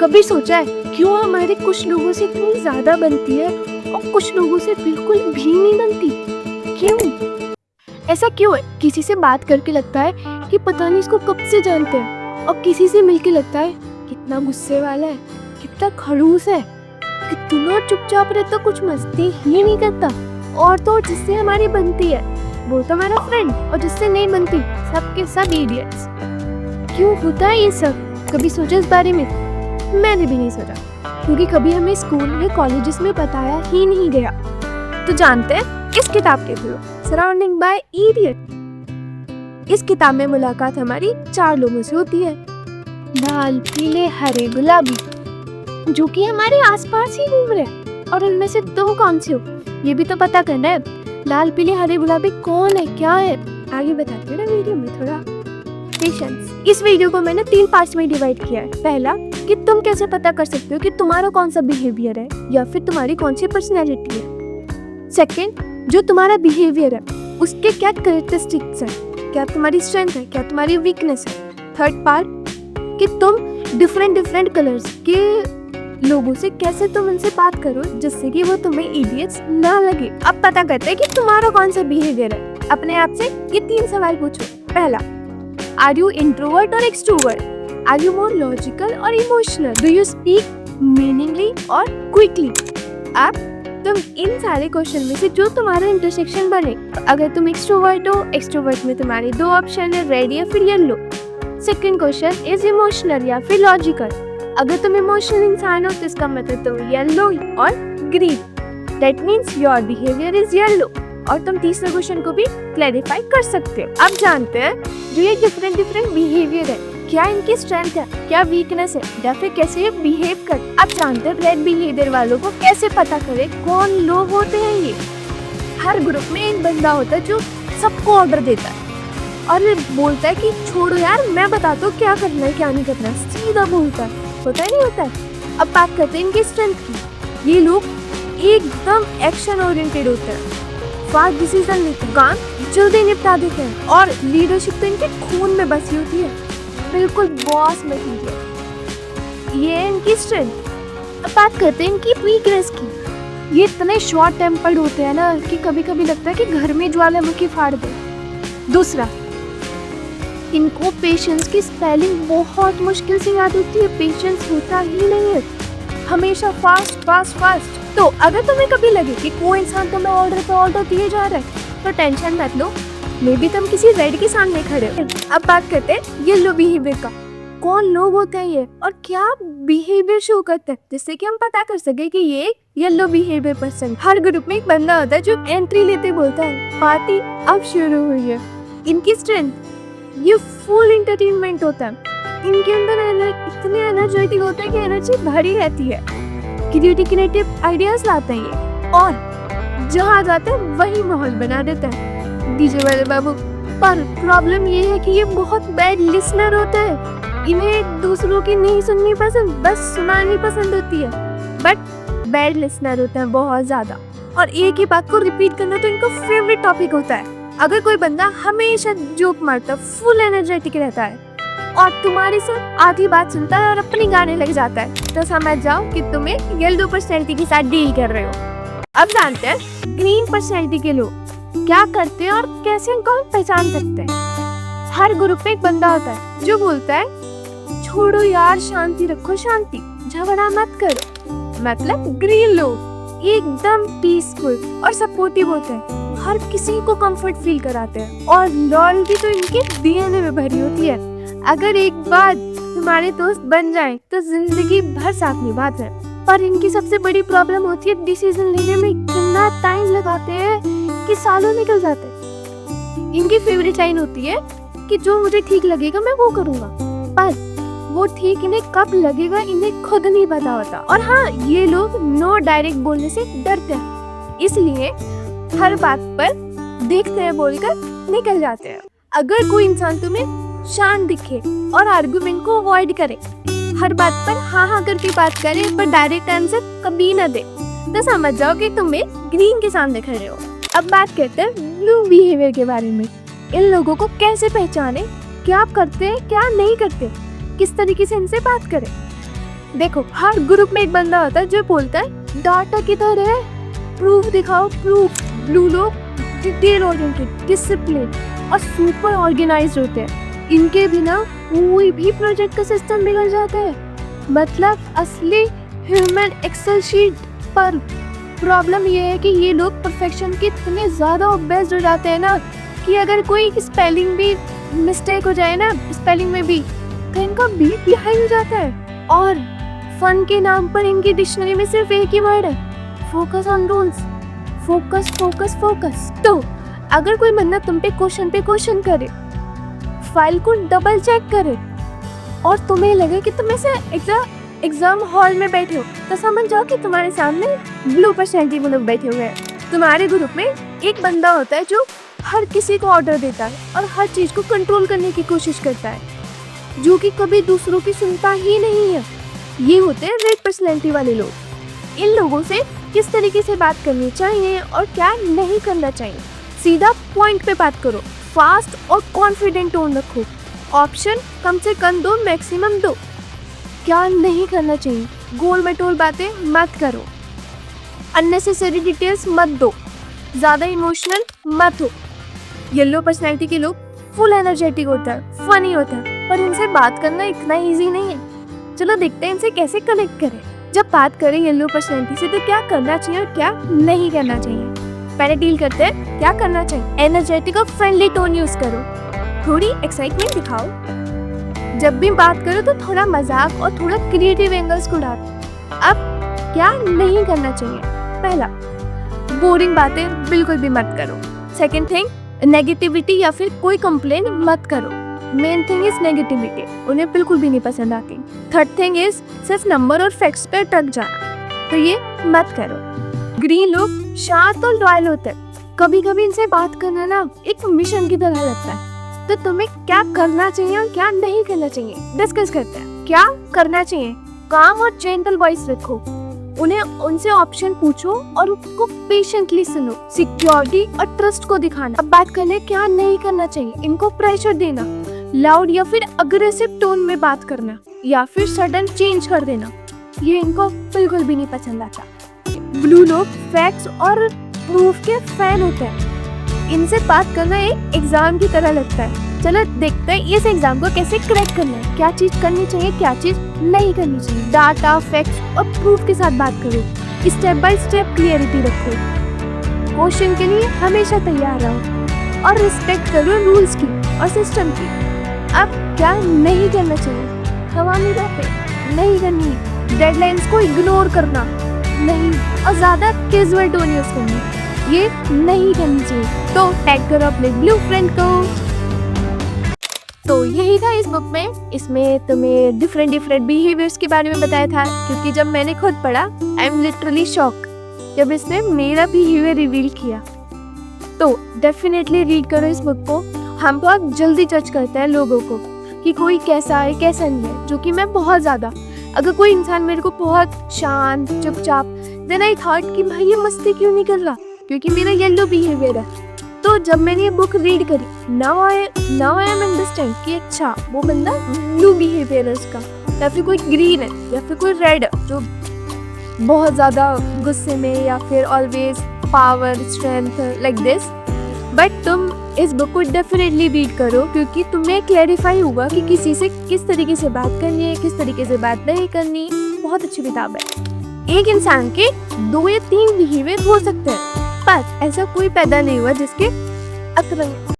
कभी सोचा है क्यों हमारे कुछ लोगों से इतनी ज्यादा बनती है और कुछ लोगों से बिल्कुल भी नहीं बनती? क्यों? ऐसा क्यों है? किसी से बात करके लगता है कि पता नहीं इसको कब से जानते हैं, और किसी से मिलके लगता है कितना गुस्से वाला है, कितना खड़ूस है, कितना चुपचाप रहता, कुछ मस्ती ही नहीं करता। और तो जिससे हमारी बनती है वो तो हमारा फ्रेंड, और जिससे नहीं बनती सबके सब इडियट्स। क्यों होता है ये सब? कभी सोचा इस बारे में? मैंने भी नहीं सोचा, क्योंकि कभी हमें स्कूल या कॉलेजेस में बताया ही नहीं गया। तो जानते हैं इस किताब के थ्रू, सराउंडिंग बाय इडियट। इस किताब में मुलाकात हमारी 4 लोगों से होती है, लाल, पीले, हरे, गुलाबी, जो कि हमारे आसपास ही घूम रहे हैं। और उनमें से 2 कौन से हो ये भी तो पता करना है। लाल, पीले, हरे, गुलाबी कौन है, क्या है, आगे बताते हैं ना वीडियो में। थोड़ा पेशेंस। इस वीडियो को मैंने 3 पार्ट्स में डिवाइड किया है। पहला, कि तुम कैसे पता कर सकते हो कि तुम्हारा कौन सा बिहेवियर है या फिर तुम्हारी कौन सी पर्सनैलिटी है। सेकंड, जो तुम्हारा बिहेवियर है उसके क्या कैरेक्टरिस्टिक्स है, क्या तुम्हारी स्ट्रेंथ है, क्या तुम्हारी वीकनेस है। थर्ड पार्ट, कि तुम डिफरेंट कलर्स के लोगों से कैसे तुम उनसे बात करो जिससे कि वो तुम्हें इडियट्स ना लगे। अब पता करते हैं कि तुम्हारा कौन सा बिहेवियर है। अपने आप से ये 3 सवाल पूछो। पहला, are you introvert or extrovert? Are you more logical or emotional? Do you speak meaningly or quickly? अब तुम इन सारे क्वेश्चन में से जो तुम्हारा इंटरसेक्शन बने, अगर तुम एक्सट्रोवर्ट हो, एक्सट्रोवर्ट में तुम्हारे 2 ऑप्शन है, रेड या फिर yellow. Second question is emotional या फिर लॉजिकल। अगर तुम इमोशनल इंसान हो तो इसका मतलब तुम येलो और green, that means your behaviour is yellow. और तुम तीसरे क्वेश्चन को भी क्लैरिफाई कर सकते हो। अब जानते हैं जो ये डिफरेंट बिहेवियर है, क्या इनकी स्ट्रेंथ है, क्या वीकनेस है, या फिर कैसे ये बिहेव कर। अब जानते हैं रेड बिहेवियर वालों को कैसे पता करें कौन लोग होते हैं ये। हर ग्रुप में एक बंदा होता है जो सबको ऑर्डर देता है और ये बोलता है कि छोड़ो यार मैं बताता हूँ क्या करना है क्या नहीं करना, सीधा बोलता है, होता ही नहीं होता है। अब बात करते हैं इनकी स्ट्रेंथ की। ये लोग एकदम एक्शन ओरिएंटेड होते हैं, फास्ट डिसीजन लेते हैं, काम जल्दी निपटा देते हैं, और लीडरशिप तो इनके खून में बसी होती है, बिल्कुल बॉस मटीरियल। ये इनकी स्ट्रेंथ। अब बात करते हैं इनकी वीकनेस की। ये इतने शॉर्ट टेम्पर्ड होते हैं ना कि कभी कभी लगता है कि घर में ज्वालामुखी फाड़ दे। दूसरा, इनको पेशेंस की स्पेलिंग बहुत मुश्किल से याद होती है, पेशेंस होता ही नहीं है, हमेशा फास्ट। तो अगर तुम्हें कभी लगे कि कोई इंसान तुम्हें ऑर्डर पे ऑर्डर दिए जा रहा है तो टेंशन मत लो, मे बी तुम किसी रेड के सामने खड़े हो। अब बात करते हैं येलो बिहेवियर का। कौन लोग होते हैं ये और क्या बिहेवियर शो करते हैं जिससे कि हम पता कर सके कि ये येलो बिहेवियर पर्सन। हर ग्रुप में एक बंदा होता है जो एंट्री लेते बोलता है पार्टी अब शुरू हुई है। इनकी स्ट्रेंथ, ये फुल एंटरटेनमेंट होता है, इनके अंदर इतने एनर्जेटिक होते हैं कि एनर्जी भरी रहती है, क्रिएटिव आइडियाज लाते हैं ये, और जहाँ जाते हैं वही माहौल बना देता है डीजे वाले बाबू। पर प्रॉब्लम ये है कि ये बहुत बैड लिसनर होता है, इन्हें दूसरों की नहीं सुननी पसंद, बस सुनानी पसंद होती है, बट बैड लिसनर होता है बहुत ज्यादा, और एक ही बात को रिपीट करना तो इनका फेवरेट टॉपिक होता है। अगर कोई बंदा हमेशा जोक मारता, फुल एनर्जेटिक रहता है और तुम्हारी सिर्फ आधी बात सुनता है और अपनी गाने लग जाता है, तो समझ जाओ कि तुम्हें येलो पर्सनैलिटी के साथ डील कर रहे हो। अब जानते हैं ग्रीन पर्सनैलिटी के लोग क्या करते हैं और कैसे इनको हम पहचान सकते हैं। हर ग्रुप में एक बंदा होता है जो बोलता है छोड़ो यार शांति रखो, शांति, झगड़ा मत करो। मतलब ग्रीन लोग एकदम पीसफुल और सपोर्टिव होते हैं, हर किसी को कंफर्ट फील कराते हैं, और लॉयल्टी तो इनके डीएनए में भरी होती है। अगर एक बार तुम्हारे दोस्त बन जाएं तो जिंदगी भर साथ निभाते हैं। पर इनकी सबसे बड़ी प्रॉब्लम होती है डिसीजन लेने में इतना टाइम लगाते हैं कि सालों निकल जाते हैं। इनकी फेवरेट लाइन होती है कि जो मुझे ठीक लगेगा मैं वो करूँगा, पर वो ठीक इन्हें कब लगेगा इन्हें खुद नहीं पता होता। और हाँ, ये लोग नो डायरेक्ट बोलने से डरते हैं, इसलिए हर बात पर देखते हैं बोलकर निकल जाते हैं। अगर कोई इंसान तुम्हें शांत दिखे और आर्गुमेंट को अवॉइड करे, हर बात पर हाँ करके बात करे पर डायरेक्ट आंसर कभी न दे, तो समझ जाओ कि तुम्हें ग्रीन के सामने खड़े हो। अब बात करते हैं ब्लू बिहेवियर के बारे में। इन लोगों को कैसे पहचाने, क्या करते हैं क्या नहीं करते, किस तरीके से इनसे बात करें। देखो हर ग्रुप में एक बंदा होता है जो बोलता है डाटा किधर है, प्रूफ दिखाओ प्रूफ। ब्लू लोग डिटेल ओरिएंटेड, डिसिप्लिन और सुपर ऑर्गेनाइज्ड होते हैं। इनके बिना कोई भी प्रोजेक्ट का सिस्टम बिगड़ जाता है। मतलब असली ह्यूमन एक्सेल शीट। पर प्रॉब्लम ये है कि ये लोग परफेक्शन के इतने ज़्यादा ऑब्सेस्ड हो जाते हैं ना कि अगर कोई स्पेलिंग भी मिस्टेक हो जाए ना, स्पेलिंग में भी, तो इनका बीपी हाई हो जाता है। और फन के नाम पर इनकी डिक्शनरी में सिर्फ एक ही वर्ड है, focus on rules. Focus focus focus. तो अगर कोई बंदा तुम पे क्वेश्चन करे, फाइल को डबल चेक करे और तुम्हें लगे कि तुम ऐसे एग्जाम हॉल में बैठे हो, तो समझ जाओ कि तुम्हारे सामने ब्लू पर्सनैलिटी वो लोग बैठे हुए हैं। तुम्हारे ग्रुप में एक बंदा होता है जो हर किसी को ऑर्डर देता है और हर चीज़ को कंट्रोल करने की कोशिश करता है, जो कि कभी दूसरों की सुनता ही नहीं है। ये होते हैं रेड पर्सनैलिटी वाले लोग। इन लोगों से किस तरीके से बात करनी चाहिए और क्या नहीं करना चाहिए, सीधा पॉइंट पे बात करो। फास्ट और कॉन्फिडेंट टोन रखो। ऑप्शन कम से कम दो, मैक्सिमम दो। क्या नहीं करना चाहिए, गोल मटोल बातें मत करो। अननेसेसरी डिटेल्स मत दो। ज़्यादा इमोशनल मत हो। येलो पर्सनैलिटी के लोग फुल एनर्जेटिक होता है, फनी होता है, पर इनसे बात करना इतना इजी नहीं है। चलो देखते हैं इनसे कैसे कनेक्ट करें। जब बात करें येलो पर्सनैलिटी से तो क्या करना चाहिए और क्या नहीं करना चाहिए। पहले डील करते हैं क्या करना चाहिए। एनर्जेटिक और फ्रेंडली टोन यूज करो, थोड़ी एक्साइटमेंट दिखाओ। जब भी बात करो तो थोड़ा मजाक और थोड़ा क्रिएटिव एंगल्स को डालो। अब क्या नहीं करना चाहिए। पहला, बोरिंग बातें बिल्कुल भी मत करो। सेकेंड थिंग, नेगेटिविटी या फिर कोई कंप्लेन मत करो। मेन थिंग इज नेगेटिविटी, उन्हें बिल्कुल भी नहीं पसंद आती। थर्ड थिंग इज सिर्फ नंबर और फैक्ट्स पे अटक जाना, तो ये मत करो। ग्रीन लोग शांत और लॉयल होते हैं। कभी कभी इनसे बात करना ना एक मिशन की तरह लगता है। तो तुम्हें क्या करना चाहिए और क्या नहीं करना चाहिए डिस्कस करते हैं। क्या करना चाहिए, काम और जेंटल वॉइस रखो। उनसे ऑप्शन पूछो और उनको पेशेंटली सुनो। सिक्योरिटी और ट्रस्ट को दिखाना। अब बात करने क्या नहीं करना चाहिए। इनको प्रेशर देना, लाउड या फिर अग्रेसिव टोन में बात करना या फिर सडन चेंज कर देना, ये इनको बिल्कुल भी नहीं पसंद आता। ब्लू लोग फैक्ट्स और प्रूफ के फैन होते हैं। इनसे बात करना एक एग्जाम की तरह लगता है। चलो देखते हैं इस एग्जाम को कैसे क्रैक करना है। क्या चीज करनी चाहिए, क्या चीज नहीं करनी चाहिए। डाटा, फैक्ट्स और प्रूफ के साथ बात करो। स्टेप बाय स्टेप क्लियरिटी रखो। क्वेश्चन के लिए हमेशा तैयार रहो और रिस्पेक्ट करो रूल्स की और सिस्टम की। अब क्या नहीं करना चाहिए। हवामी बातें नहीं करनी। डेडलाइंस को इग्नोर करना नहीं और ज्यादा कैजुअल टोन यूज करनी, ये नहीं करनी चाहिए। तो टैग करो अपने ब्लू फ्रेंड को। तो यही था इस बुक में। इसमें तुम्हें डिफरेंट बिहेवियर्स के बारे में बताया था, क्योंकि जब मैंने खुद पढ़ा आई एम लिटरली शॉक जब इसने मेरा बिहेवियर रिवील किया। तो डेफिनेटली रीड करो इस बुक को। हम बहुत जल्दी जज करते हैं लोगों को कि कोई कैसा है कैसा नहीं है, जो कि मैं बहुत ज़्यादा। अगर कोई इंसान मेरे को बहुत शांत चुपचाप, देन आई थॉट कि भाई ये मस्ती क्यों नहीं कर रहा, क्योंकि मेरा येलो बिहेवियर है। तो जब मैंने ये बुक रीड करी, नाउ आई एम अंडरस्टैंड कि अच्छा वो बंदा ब्लू बिहेवियर है उसका, या फिर कोई ग्रीन है या फिर कोई रेड है जो बहुत ज़्यादा गुस्से में या फिर always power strength like this. But तुम इस बुक को डेफिनेटली रीड करो, क्योंकि तुम्हें क्लैरिफाई होगा कि किसी से किस तरीके से बात करनी है, किस तरीके से बात नहीं करनी। बहुत अच्छी किताब है। एक इंसान के 2 या 3 बिहेवियर हो सकते हैं, पर ऐसा कोई पैदा नहीं हुआ जिसके अतरंग